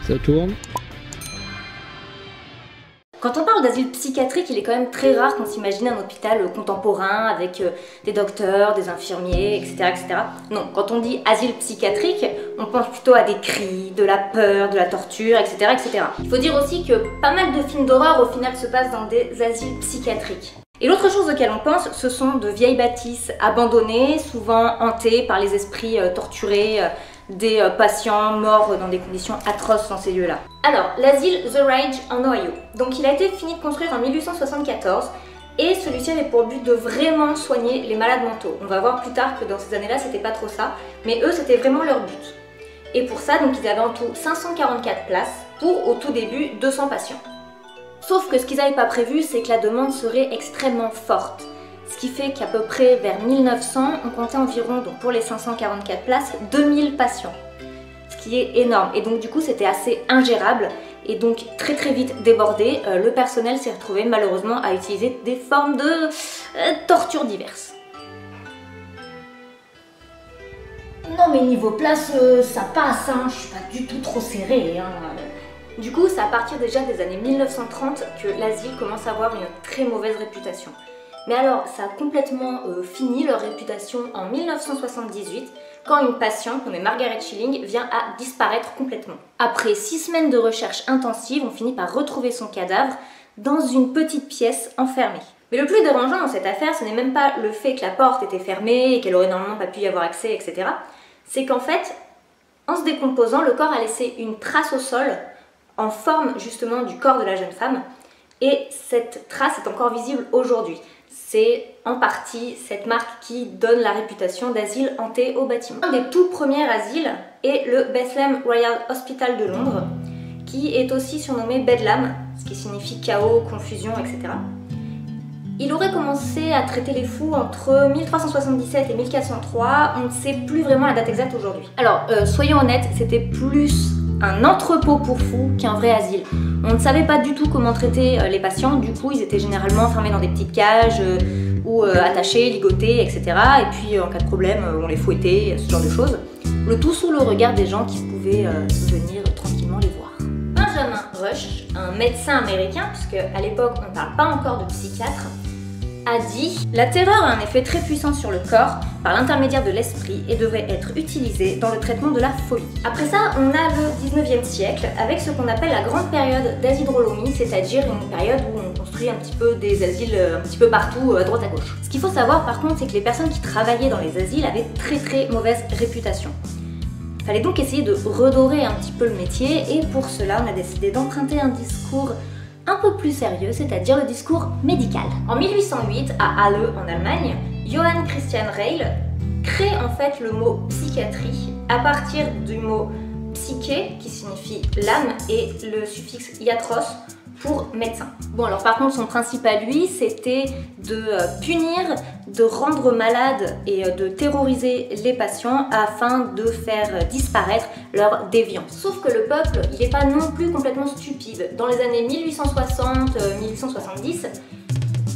Ça tourne. Quand on parle d'asile psychiatrique, il est quand même très rare qu'on s'imagine un hôpital contemporain avec des docteurs, des infirmiers, etc., etc. Non, quand on dit asile psychiatrique, on pense plutôt à des cris, de la peur, de la torture, etc., etc. Il faut dire aussi que pas mal de films d'horreur au final se passent dans des asiles psychiatriques. Et l'autre chose auquel on pense, ce sont de vieilles bâtisses abandonnées, souvent hantées par les esprits torturés, des patients morts dans des conditions atroces dans ces lieux-là. Alors, l'asile The Rage en Ohio. Donc il a été fini de construire en 1874 et celui-ci avait pour but de vraiment soigner les malades mentaux. On va voir plus tard que dans ces années-là, c'était pas trop ça, mais eux, c'était vraiment leur but. Et pour ça, donc ils avaient en tout 544 places pour, au tout début, 200 patients. Sauf que ce qu'ils n'avaient pas prévu, c'est que la demande serait extrêmement forte. Ce qui fait qu'à peu près vers 1900, on comptait environ, donc pour les 544 places, 2000 patients. Ce qui est énorme. Et donc du coup, c'était assez ingérable et donc très vite débordé. Le personnel s'est retrouvé malheureusement à utiliser des formes de torture diverses. Non mais niveau place, ça passe, hein. Je suis pas du tout trop serrée. Hein. Du coup, c'est à partir déjà des années 1930 que l'asile commence à avoir une très mauvaise réputation. Mais alors, ça a complètement fini leur réputation en 1978, quand une patiente nommée Margaret Schilling vient à disparaître complètement. Après 6 semaines de recherche intensive, on finit par retrouver son cadavre dans une petite pièce enfermée. Mais le plus dérangeant dans cette affaire, ce n'est même pas le fait que la porte était fermée et qu'elle aurait normalement pas pu y avoir accès, etc. C'est qu'en fait, en se décomposant, le corps a laissé une trace au sol en forme justement du corps de la jeune femme, et cette trace est encore visible aujourd'hui. C'est en partie cette marque qui donne la réputation d'asile hanté au bâtiment. Un des tout premiers asiles est le Bethlehem Royal Hospital de Londres, qui est aussi surnommé Bedlam, ce qui signifie chaos, confusion, etc. Il aurait commencé à traiter les fous entre 1377 et 1403, on ne sait plus vraiment la date exacte aujourd'hui. Alors, soyons honnêtes, c'était plus un entrepôt pour fous qu'un vrai asile. On ne savait pas du tout comment traiter les patients, du coup ils étaient généralement enfermés dans des petites cages ou attachés, ligotés, etc. Et puis en cas de problème, on les fouettait, ce genre de choses. Le tout sous le regard des gens qui pouvaient venir tranquillement les voir. Benjamin Rush, un médecin américain, puisque à l'époque on ne parle pas encore de psychiatre, a dit « La terreur a un effet très puissant sur le corps par l'intermédiaire de l'esprit et devrait être utilisée dans le traitement de la folie. » Après ça, on a le 19e siècle avec ce qu'on appelle la grande période d'asidrolomie, c'est-à-dire une période où on construit un petit peu des asiles un petit peu partout, à droite à gauche. Ce qu'il faut savoir par contre, c'est que les personnes qui travaillaient dans les asiles avaient très mauvaise réputation. Il fallait donc essayer de redorer un petit peu le métier et pour cela, on a décidé d'emprunter un discours un peu plus sérieux, c'est-à-dire le discours médical. En 1808, à Halle, en Allemagne, Johann Christian Reil crée en fait le mot psychiatrie à partir du mot psyché, qui signifie l'âme, et le suffixe iatros pour médecin. Bon alors par contre son principe à lui c'était de punir, de rendre malades et de terroriser les patients afin de faire disparaître leur déviance. Sauf que le peuple il n'est pas non plus complètement stupide. Dans les années 1860-1870,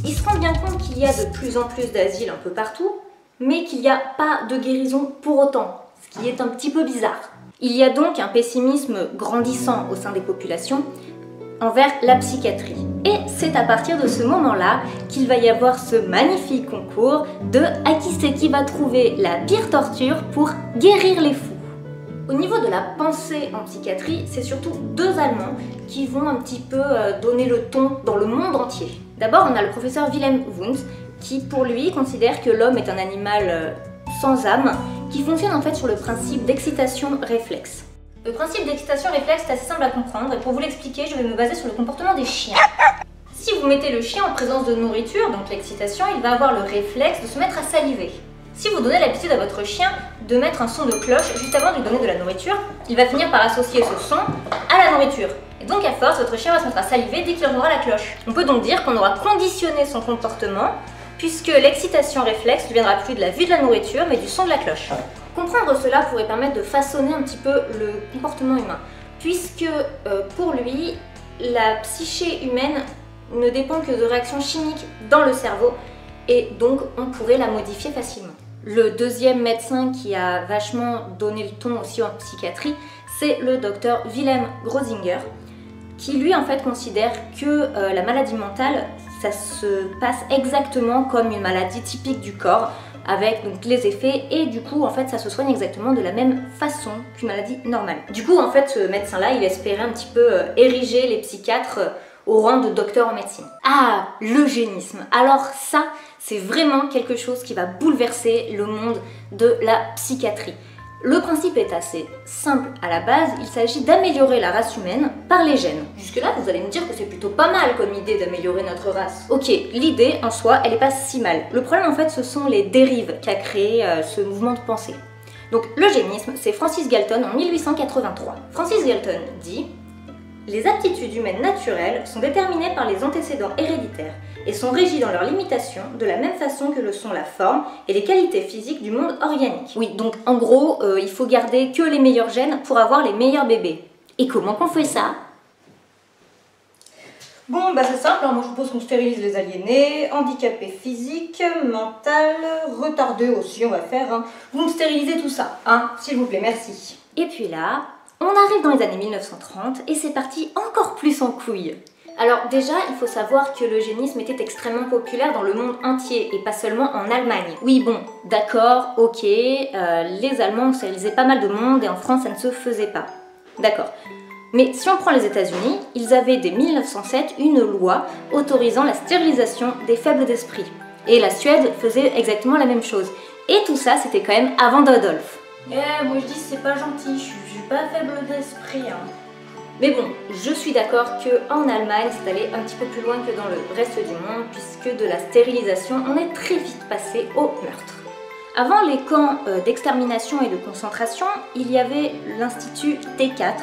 il se rend bien compte qu'il y a de plus en plus d'asiles un peu partout, mais qu'il n'y a pas de guérison pour autant, ce qui est un petit peu bizarre. Il y a donc un pessimisme grandissant au sein des populations envers la psychiatrie. Et c'est à partir de ce moment-là qu'il va y avoir ce magnifique concours de à qui c'est qui va trouver la pire torture pour guérir les fous. Au niveau de la pensée en psychiatrie, c'est surtout 2 Allemands qui vont un petit peu donner le ton dans le monde entier. D'abord, on a le professeur Wilhelm Wundt qui, pour lui, considère que l'homme est un animal sans âme qui fonctionne en fait sur le principe d'excitation réflexe. Le principe d'excitation réflexe est assez simple à comprendre et pour vous l'expliquer, je vais me baser sur le comportement des chiens. Si vous mettez le chien en présence de nourriture, donc l'excitation, il va avoir le réflexe de se mettre à saliver. Si vous donnez l'habitude à votre chien de mettre un son de cloche juste avant de lui donner de la nourriture, il va finir par associer ce son à la nourriture. Et donc à force, votre chien va se mettre à saliver dès qu'il entendra la cloche. On peut donc dire qu'on aura conditionné son comportement puisque l'excitation réflexe ne viendra plus de la vue de la nourriture mais du son de la cloche. Comprendre cela pourrait permettre de façonner un petit peu le comportement humain, puisque pour lui, la psyché humaine ne dépend que de réactions chimiques dans le cerveau, et donc on pourrait la modifier facilement. Le deuxième médecin qui a vachement donné le ton aussi en psychiatrie, c'est le docteur Wilhelm Grosinger, qui lui en fait considère que la maladie mentale, ça se passe exactement comme une maladie typique du corps, avec donc les effets, et du coup en fait ça se soigne exactement de la même façon qu'une maladie normale. Du coup en fait ce médecin là il espérait un petit peu ériger les psychiatres au rang de docteur en médecine. Ah, l'eugénisme. Alors ça c'est vraiment quelque chose qui va bouleverser le monde de la psychiatrie. Le principe est assez simple à la base, il s'agit d'améliorer la race humaine par les gènes. Jusque là vous allez me dire que c'est plutôt pas mal comme idée d'améliorer notre race. Ok, l'idée en soi elle est pas si mal. Le problème en fait ce sont les dérives qu'a créé ce mouvement de pensée. Donc l'eugénisme c'est Francis Galton en 1883. Francis Galton dit: les aptitudes humaines naturelles sont déterminées par les antécédents héréditaires et sont régies dans leur limitation de la même façon que le sont la forme et les qualités physiques du monde organique. Oui, donc en gros, il faut garder que les meilleurs gènes pour avoir les meilleurs bébés. Et comment qu'on fait ça? Bon, bah c'est simple, moi je propose qu'on stérilise les aliénés, handicapés physiques, mental, retardés aussi on va faire. Hein. Vous me stérilisez tout ça, hein, s'il vous plaît, merci. Et puis là, on arrive dans les années 1930 et c'est parti encore plus en couille. Alors déjà, il faut savoir que l'eugénisme était extrêmement populaire dans le monde entier et pas seulement en Allemagne. Oui bon, d'accord, ok, les Allemands stérilisaient pas mal de monde et en France ça ne se faisait pas. D'accord. Mais si on prend les États-Unis, ils avaient dès 1907 une loi autorisant la stérilisation des faibles d'esprit. Et la Suède faisait exactement la même chose. Et tout ça, c'était quand même avant d'Adolphe. Moi je dis c'est pas gentil, je suis pas faible d'esprit. Hein. Mais bon, je suis d'accord qu'en Allemagne, c'est allé un petit peu plus loin que dans le reste du monde, puisque de la stérilisation, on est très vite passé au meurtre. Avant les camps d'extermination et de concentration, il y avait l'Institut T4,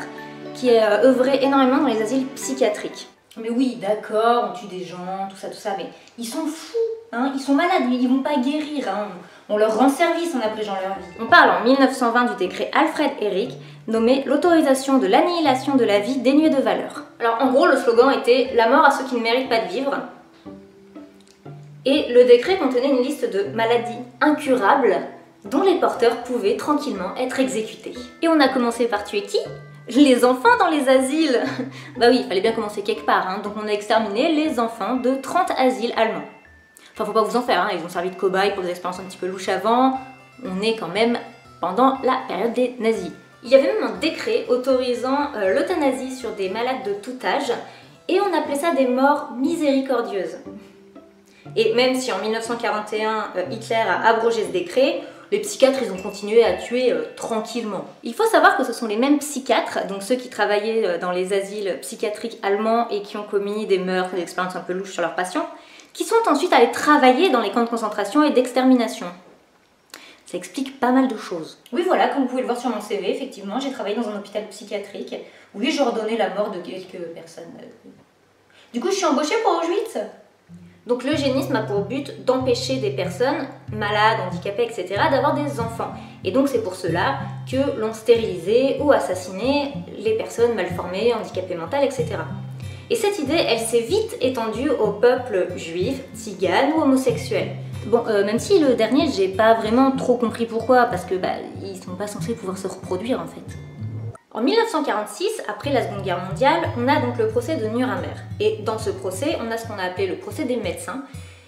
qui œuvrait énormément dans les asiles psychiatriques. Mais oui, d'accord, on tue des gens, tout ça, mais ils sont fous, hein, ils sont malades, ils vont pas guérir, hein. On leur rend service en abrégeant leur vie. On parle en 1920 du décret Alfred Ehrig, nommé l'autorisation de l'annihilation de la vie dénuée de valeur. Alors en gros, le slogan était « La mort à ceux qui ne méritent pas de vivre ». Et le décret contenait une liste de maladies incurables dont les porteurs pouvaient tranquillement être exécutés. Et on a commencé par tuer qui? Les enfants dans les asiles. Bah oui, il fallait bien commencer quelque part, hein. Donc on a exterminé les enfants de 30 asiles allemands. Enfin, faut pas vous en faire, hein. Ils ont servi de cobayes pour des expériences un petit peu louches avant. On est quand même pendant la période des nazis. Il y avait même un décret autorisant l'euthanasie sur des malades de tout âge, et on appelait ça des morts miséricordieuses. Et même si en 1941, Hitler a abrogé ce décret, les psychiatres ils ont continué à tuer tranquillement. Il faut savoir que ce sont les mêmes psychiatres, donc ceux qui travaillaient dans les asiles psychiatriques allemands et qui ont commis des meurtres, des expériences un peu louches sur leurs patients, qui sont ensuite allés travailler dans les camps de concentration et d'extermination. Ça explique pas mal de choses. Oui voilà, comme vous pouvez le voir sur mon CV, effectivement, j'ai travaillé dans un hôpital psychiatrique. Oui, j'ordonnais la mort de quelques personnes. Du coup, je suis embauchée pour Auschwitz. Donc l'eugénisme a pour but d'empêcher des personnes malades, handicapées, etc. d'avoir des enfants. Et donc c'est pour cela que l'on stérilisait ou assassinait les personnes mal formées, handicapées mentales, etc. Et cette idée, elle s'est vite étendue au peuple juif, tzigane ou homosexuel. Bon, même si le dernier, j'ai pas vraiment trop compris pourquoi, parce que ils sont pas censés pouvoir se reproduire en fait. En 1946, après la Seconde Guerre mondiale, on a donc le procès de Nuremberg. Et dans ce procès, on a ce qu'on a appelé le procès des médecins.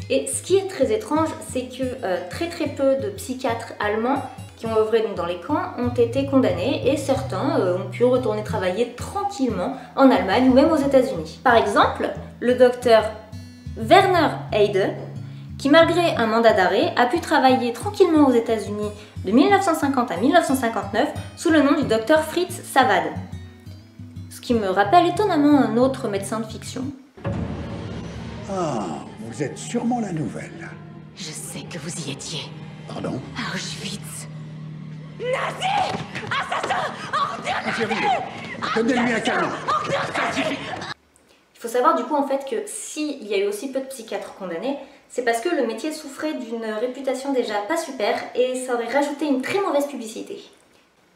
Et ce qui est très étrange, c'est que très peu de psychiatres allemands qui ont œuvré donc dans les camps ont été condamnés et certains ont pu retourner travailler tranquillement en Allemagne ou même aux États-Unis. Par exemple, le docteur Werner Heide, qui malgré un mandat d'arrêt a pu travailler tranquillement aux États-Unis de 1950 à 1959 sous le nom du docteur Fritz Savad. Ce qui me rappelle étonnamment un autre médecin de fiction. Ah, vous êtes sûrement la nouvelle. Je sais que vous y étiez. Pardon? Auschwitz. Nazi! Assassin! Infirmier, donnez-lui un câlin. Il faut savoir du coup en fait que s'il y a eu aussi peu de psychiatres condamnés, c'est parce que le métier souffrait d'une réputation déjà pas super et ça aurait rajouté une très mauvaise publicité.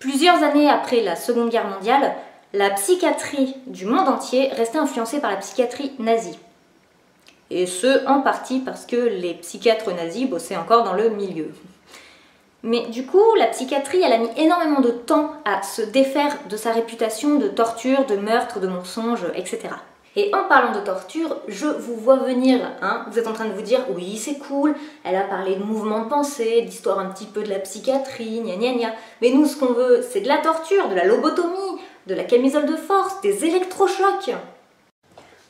Plusieurs années après la Seconde Guerre mondiale, la psychiatrie du monde entier restait influencée par la psychiatrie nazie. Et ce, en partie parce que les psychiatres nazis bossaient encore dans le milieu. Mais du coup, la psychiatrie, elle a mis énormément de temps à se défaire de sa réputation de torture, de meurtre, de mensonge, etc. Et en parlant de torture, je vous vois venir, hein, vous êtes en train de vous dire « Oui, c'est cool, elle a parlé de mouvement de pensée, d'histoire un petit peu de la psychiatrie, gna gna gna. » Mais nous, ce qu'on veut, c'est de la torture, de la lobotomie, de la camisole de force, des électrochocs.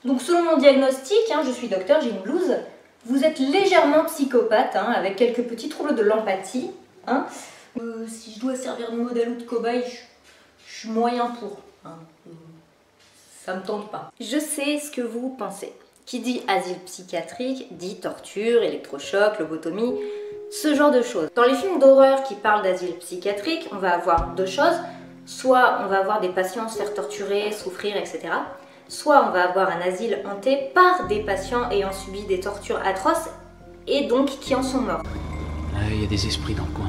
Donc selon mon diagnostic, hein, je suis docteur, j'ai une blouse, vous êtes légèrement psychopathe, hein, avec quelques petits troubles de l'empathie. Hein. Si je dois servir de modèle ou de cobaye, je suis moyen pour. Hein. Ça me tente pas. Je sais ce que vous pensez. Qui dit asile psychiatrique, dit torture, électrochoc, lobotomie, ce genre de choses. Dans les films d'horreur qui parlent d'asile psychiatrique, on va avoir deux choses. Soit on va avoir des patients se faire torturer, souffrir, etc. Soit on va avoir un asile hanté par des patients ayant subi des tortures atroces et donc qui en sont morts. Il y a des esprits dans le coin.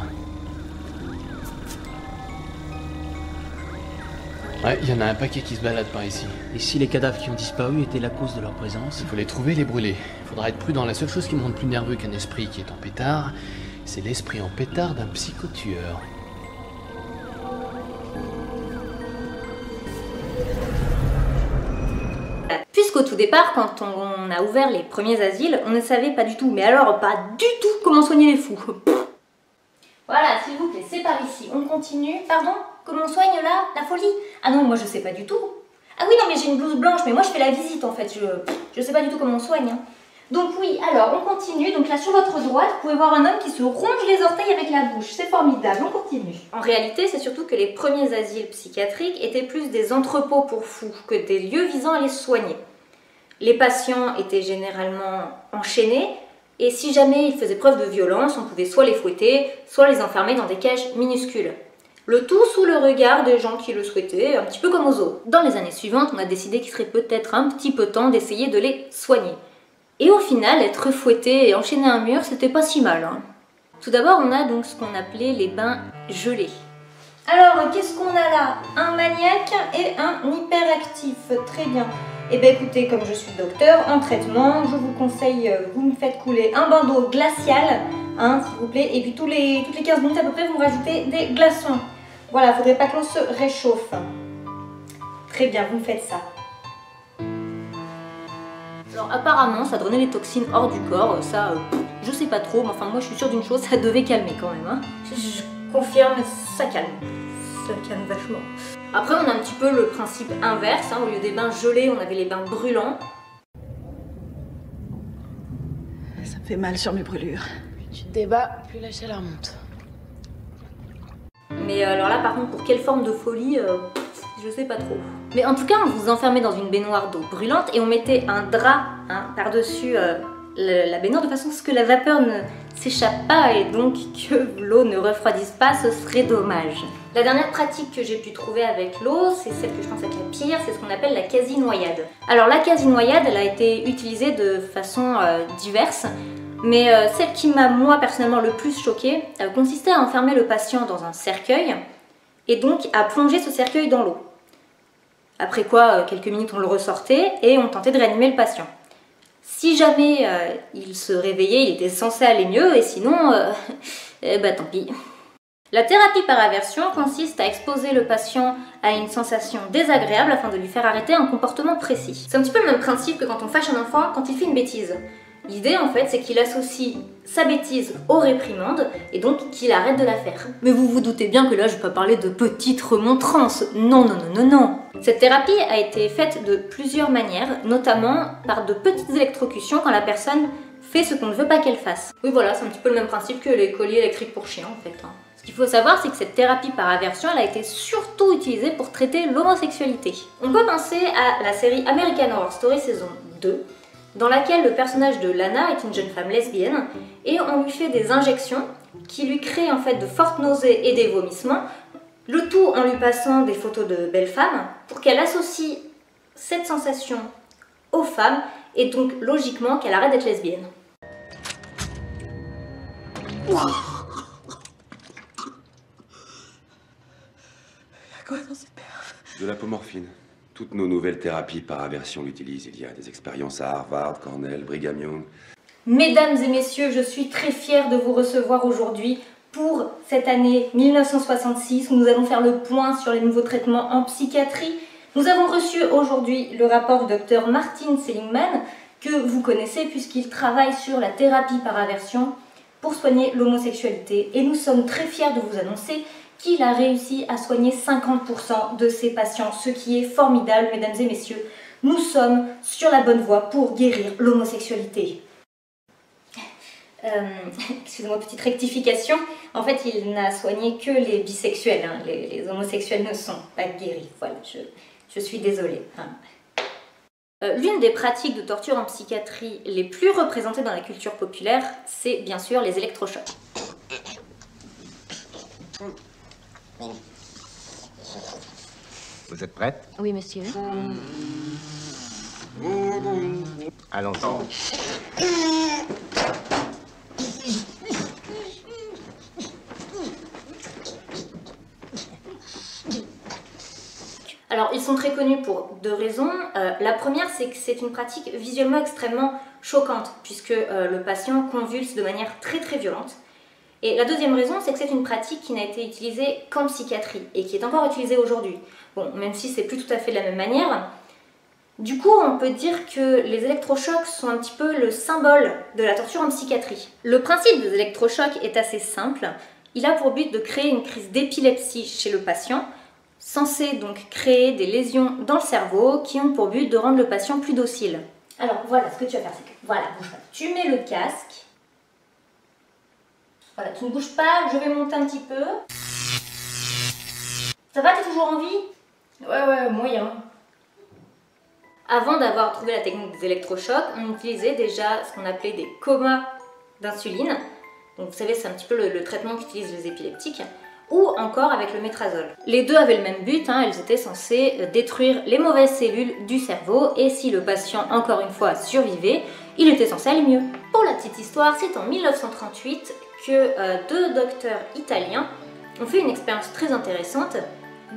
Ouais, il y en a un paquet qui se balade par ici. Et si les cadavres qui ont disparu étaient la cause de leur présence? Il faut les trouver et les brûler. Il faudra être prudent. La seule chose qui me rend plus nerveux qu'un esprit qui est en pétard, c'est l'esprit en pétard d'un psychotueur. Puisqu'au tout départ, quand on a ouvert les premiers asiles, on ne savait pas du tout, mais alors pas du tout comment soigner les fous. Voilà, s'il vous plaît, c'est par ici. On continue. Pardon? Comment on soigne là? La folie? Ah non, moi je sais pas du tout. Ah oui, non, mais j'ai une blouse blanche, mais moi je fais la visite en fait. Je sais pas du tout comment on soigne. Hein. Donc oui, alors on continue. Donc là sur votre droite, vous pouvez voir un homme qui se ronge les orteils avec la bouche. C'est formidable, on continue. En réalité, c'est surtout que les premiers asiles psychiatriques étaient plus des entrepôts pour fous que des lieux visant à les soigner. Les patients étaient généralement enchaînés. Et si jamais ils faisaient preuve de violence, on pouvait soit les fouetter, soit les enfermer dans des cages minuscules. Le tout sous le regard des gens qui le souhaitaient, un petit peu comme aux zoos. Dans les années suivantes, on a décidé qu'il serait peut-être un petit peu temps d'essayer de les soigner. Et au final, être fouetté et enchaîné à un mur, c'était pas si mal. Hein. Tout d'abord, on a donc ce qu'on appelait les bains gelés. Alors, qu'est-ce qu'on a là? Un maniaque et un hyperactif. Très bien. Eh bien écoutez, comme je suis docteur en traitement, je vous conseille, vous me faites couler un bain d'eau glaciale, hein, s'il vous plaît, et puis toutes les 15 minutes à peu près, vous me rajoutez des glaçons. Voilà, il ne faudrait pas que l'eau se réchauffe. Très bien, vous me faites ça. Alors apparemment, ça drainait les toxines hors du corps, ça, je sais pas trop, mais enfin moi je suis sûre d'une chose, ça devait calmer quand même. Hein. Je confirme, ça calme. Ça calme vachement. Après, on a un petit peu le principe inverse. Hein. Au lieu des bains gelés, on avait les bains brûlants. Ça me fait mal sur mes brûlures. Plus tu te débats, plus la chaleur monte. Mais alors là, par contre, pour quelle forme de folie, je sais pas trop. Mais en tout cas, on vous enfermait dans une baignoire d'eau brûlante et on mettait un drap hein, par-dessus la baignoire de façon à ce que la vapeur ne s'échappe pas et donc que l'eau ne refroidisse pas, ce serait dommage. La dernière pratique que j'ai pu trouver avec l'eau, c'est celle que je pense être la pire, c'est ce qu'on appelle la quasi-noyade. Alors la quasi-noyade, elle a été utilisée de façon diverse, mais celle qui m'a moi personnellement le plus choquée consistait à enfermer le patient dans un cercueil et donc à plonger ce cercueil dans l'eau. Après quoi, quelques minutes on le ressortait et on tentait de réanimer le patient. Si jamais il se réveillait, il était censé aller mieux et sinon, bah tant pis. La thérapie par aversion consiste à exposer le patient à une sensation désagréable afin de lui faire arrêter un comportement précis. C'est un petit peu le même principe que quand on fâche un enfant quand il fait une bêtise. L'idée en fait c'est qu'il associe sa bêtise aux réprimandes et donc qu'il arrête de la faire. Mais vous vous doutez bien que là je vais pas parler de petites remontrances. Non, non, non, non, non. Cette thérapie a été faite de plusieurs manières, notamment par de petites électrocutions quand la personne fait ce qu'on ne veut pas qu'elle fasse. Oui voilà, c'est un petit peu le même principe que les colliers électriques pour chiens en fait. Hein. Ce qu'il faut savoir, c'est que cette thérapie par aversion, elle a été surtout utilisée pour traiter l'homosexualité. On peut penser à la série American Horror Story saison 2, dans laquelle le personnage de Lana est une jeune femme lesbienne, et on lui fait des injections qui lui créent en fait de fortes nausées et des vomissements, le tout en lui passant des photos de belles femmes, pour qu'elle associe cette sensation aux femmes, et donc logiquement qu'elle arrête d'être lesbienne. Quoi dans cette perf? De l'apomorphine. Toutes nos nouvelles thérapies par aversion l'utilisent. Il y a des expériences à Harvard, Cornell, Brigham Young. Mesdames et messieurs, je suis très fière de vous recevoir aujourd'hui pour cette année 1966 où nous allons faire le point sur les nouveaux traitements en psychiatrie. Nous avons reçu aujourd'hui le rapport du docteur Martin Seligman, que vous connaissez puisqu'il travaille sur la thérapie par aversion pour soigner l'homosexualité. Et nous sommes très fiers de vous annoncer qu'il a réussi à soigner 50% de ses patients, ce qui est formidable, mesdames et messieurs. Nous sommes sur la bonne voie pour guérir l'homosexualité. Excusez-moi, petite rectification. En fait, il n'a soigné que les bisexuels. Hein. Les homosexuels ne sont pas guéris. Voilà, je suis désolée. Hein. L'une des pratiques de torture en psychiatrie les plus représentées dans la culture populaire, c'est bien sûr les électrochocs. Vous êtes prête? Oui, monsieur. Allons-y. Alors, ils sont très connus pour deux raisons. La première, c'est que c'est une pratique visuellement extrêmement choquante, puisque le patient convulse de manière très très violente. Et la deuxième raison, c'est que c'est une pratique qui n'a été utilisée qu'en psychiatrie, et qui est encore utilisée aujourd'hui. Bon, même si c'est plus tout à fait de la même manière. Du coup, on peut dire que les électrochocs sont un petit peu le symbole de la torture en psychiatrie. Le principe des électrochocs est assez simple. Il a pour but de créer une crise d'épilepsie chez le patient, censé donc créer des lésions dans le cerveau qui ont pour but de rendre le patient plus docile. Alors voilà, ce que tu vas faire, c'est que, voilà, bouge pas. Tu mets le casque. Voilà, tu ne bouges pas, je vais monter un petit peu. Ça va, t'es toujours en vie? Ouais, moyen. Avant d'avoir trouvé la technique des électrochocs, on utilisait déjà ce qu'on appelait des comas d'insuline. Donc vous savez, c'est un petit peu le traitement qu'utilisent les épileptiques. Ou encore avec le métrazole. Les deux avaient le même but, hein, elles étaient censées détruire les mauvaises cellules du cerveau et si le patient, encore une fois, survivait, il était censé aller mieux. Pour la petite histoire, c'est en 1938 que deux docteurs italiens ont fait une expérience très intéressante.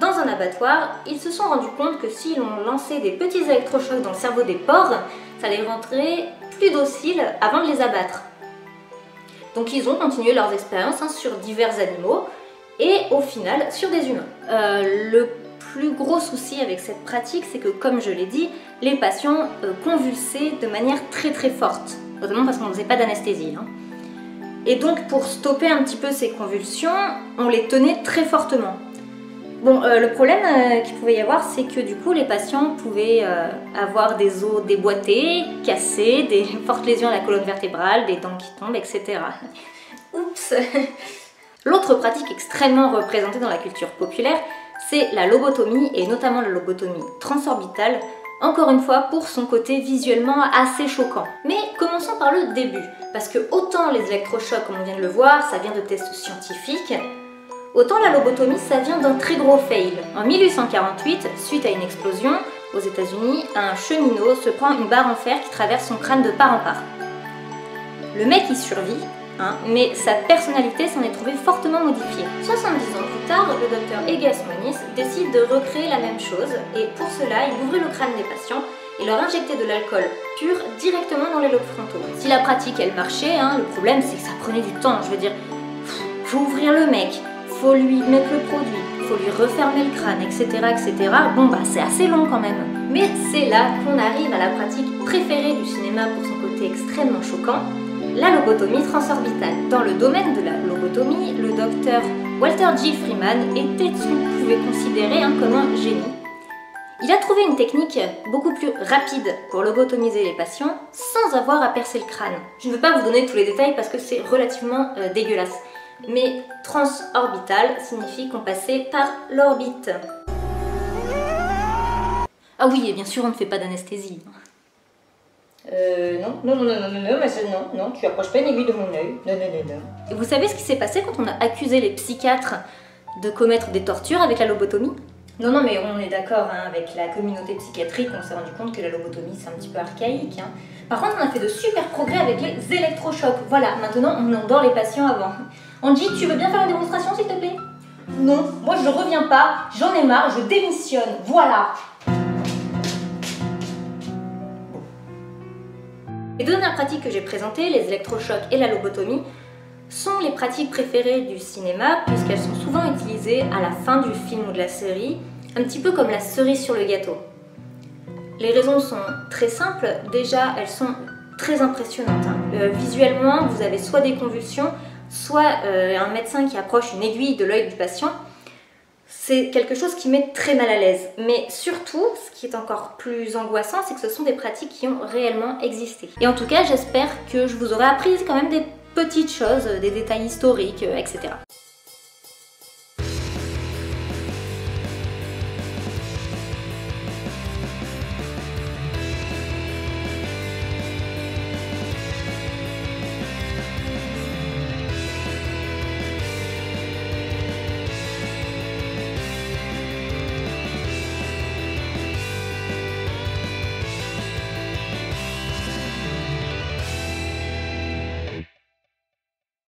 Dans un abattoir, ils se sont rendus compte que si l'on lançait des petits électrochocs dans le cerveau des porcs, ça les rendrait plus dociles avant de les abattre. Donc ils ont continué leurs expériences sur divers animaux, et au final sur des humains. Le plus gros souci avec cette pratique, c'est que comme je l'ai dit, les patients convulsaient de manière très très forte, notamment parce qu'on ne faisait pas d'anesthésie. Hein. Et donc pour stopper un petit peu ces convulsions, on les tenait très fortement. Bon, le problème qu'il pouvait y avoir, c'est que du coup les patients pouvaient avoir des os déboîtés, cassés, des fortes lésions à la colonne vertébrale, des dents qui tombent, etc. Oups. L'autre pratique extrêmement représentée dans la culture populaire, c'est la lobotomie, et notamment la lobotomie transorbitale, encore une fois pour son côté visuellement assez choquant. Mais commençons par le début, parce que autant les électrochocs, comme on vient de le voir, ça vient de tests scientifiques, autant la lobotomie, ça vient d'un très gros fail. En 1848, suite à une explosion aux États-Unis, un cheminot se prend une barre en fer qui traverse son crâne de part en part. Le mec y survit, mais sa personnalité s'en est trouvée fortement modifiée. 70 ans plus tard, le docteur Egas Moniz décide de recréer la même chose et pour cela, il ouvrait le crâne des patients et leur injectait de l'alcool pur directement dans les lobes frontaux. Si la pratique elle marchait, le problème c'est que ça prenait du temps. Je veux dire, faut ouvrir le mec, faut lui mettre le produit, faut lui refermer le crâne, etc. etc. Bon bah c'est assez long quand même. Mais c'est là qu'on arrive à la pratique préférée du cinéma pour son côté extrêmement choquant, la lobotomie transorbitale. Dans le domaine de la lobotomie, le docteur Walter G. Freeman était ce qu'on pouvait considérer comme un génie. Il a trouvé une technique beaucoup plus rapide pour lobotomiser les patients sans avoir à percer le crâne. Je ne veux pas vous donner tous les détails parce que c'est relativement dégueulasse. Mais transorbital signifie qu'on passait par l'orbite. Ah oui, et bien sûr on ne fait pas d'anesthésie. Non, tu approches pas une aiguille de mon œil. Non. Et vous savez ce qui s'est passé quand on a accusé les psychiatres de commettre des tortures avec la lobotomie? Non, mais on est d'accord, avec la communauté psychiatrique, on s'est rendu compte que la lobotomie c'est un petit peu archaïque. Par contre, on a fait de super progrès avec les électrochocs. Voilà, maintenant on endort les patients avant. Angie, tu veux bien faire une démonstration s'il te plaît? Non, moi je reviens pas, j'en ai marre, je démissionne, voilà. Les deux dernières pratiques que j'ai présentées, les électrochocs et la lobotomie, sont les pratiques préférées du cinéma puisqu'elles sont souvent utilisées à la fin du film ou de la série, un petit peu comme la cerise sur le gâteau. Les raisons sont très simples, déjà elles sont très impressionnantes. Visuellement, vous avez soit des convulsions, soit un médecin qui approche une aiguille de l'œil du patient. C'est quelque chose qui met très mal à l'aise. Mais surtout, ce qui est encore plus angoissant, c'est que ce sont des pratiques qui ont réellement existé. Et en tout cas, j'espère que je vous aurai appris quand même des petites choses, des détails historiques, etc.